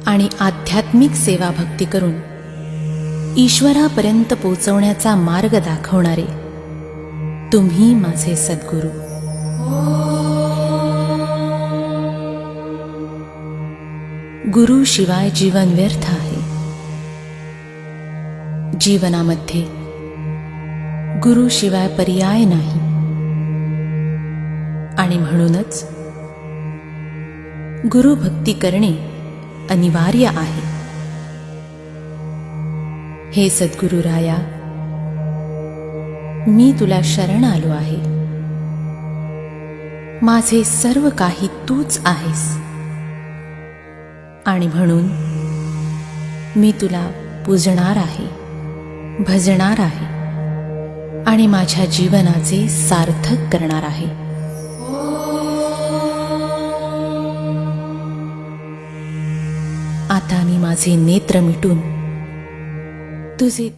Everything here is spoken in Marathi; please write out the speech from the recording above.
आणि आध्यात्मिक सेवा भक्ती करून ईश्वरापर्यंत पोचवण्याचा मार्ग दाखवणारे तुम्ही माझे सद्गुरू. गुरु शिवाय जीवन व्यर्थ आहे. जीवनामध्ये गुरु शिवाय पर्याय नाही आणि म्हणूनच गुरु भक्ती करणे अनिवार्य आहे. हे सद्गुरु राया, मी तुला शरण आलो आहे. माझे सर्व काही तूच आहेस आणि म्हणून मी तुला पूजणार आहे, भजणार आहे आणि माझ्या जीवनाचे सार्थक करणार आहे. आता मी माझे नेत्र मिटून तुझे